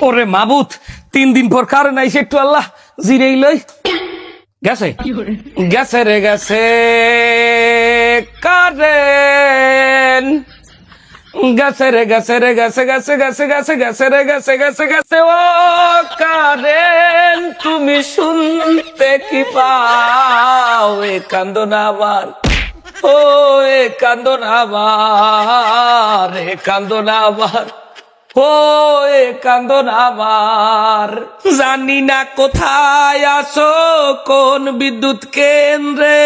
ওরে মাবুত 3 দিন পর কারণ আইসে একটু আল্লাহ জিরেই লই গেছে গেছে রে গেছে কারেন গেছে রে গেছে রে গেছে গেছে গেছে গেছে গেছে রে গেছে গেছে গেছে ও কারেন তুমি শুনতে কি পাও এ কান্দো না আবার ও এ কান্দো না আবার এ কান্দো না আবার ও এ কান্দো না আবার জানি না কোথায় আছো কোন বিদ্যুৎ কেন্দ্রে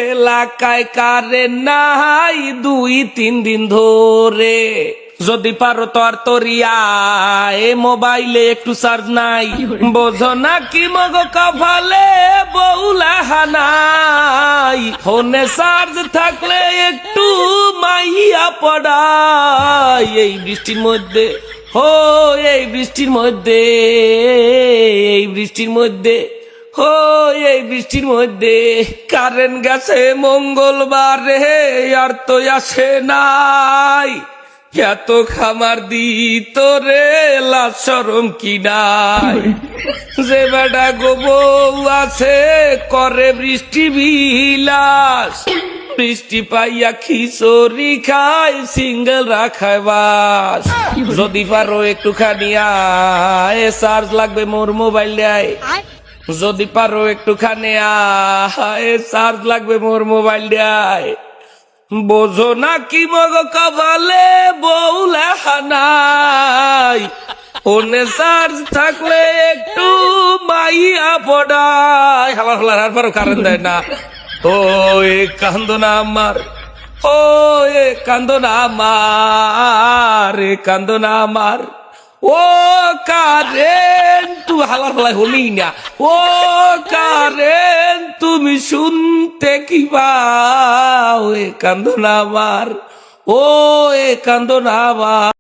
এলাকায় কারেন্ট নাই 2-3 দিন ধরে যদি পারো তো আর তোরিয়া এ মোবাইলে একটু চার্জ নাই বোঝো না কি মগ কপালে বউলা হানাই ফোনে চার্জ থাকলে একটু মাইয়া পড়াই এই বৃষ্টির মধ্যে ও এই বৃষ্টির মধ্যে এই বৃষ্টির মধ্যে ও এই বৃষ্টির মধ্যে কারেন্ট গেছে মঙ্গলবারে আর তো আসে নাই এত খামার দিত রে লাজ শরম কি নাই যে বেটা গো বউ আছে করে বৃষ্টি বিলাস বৃষ্টি পাইয়া খিচুড়ি খায় সিঙ্গেল রাখায় বাস যদি পারো একটুখানি আয় চার্জ লাগবে মোর মোবাইল দেয় যদি পারো একটুখানি আয় চার্জ লাগবে মোর মোবাইল দেয় বোঝো না কি মগ কপালে বউলা হানাই ওনে চার্জ থাকলে একটু মাইয়া পড়াই হালার হালার আর পারো কারণ দেয় না ও এ কান্দো না আমার ও এ কান্দো না আমার এ কান্দো না আমার ও কারেন তুই হালার হালাই হলি না ও কারেন তুমি শুনতে কি পাও এ কান্দো না আমার ও এ কান্দো না আমার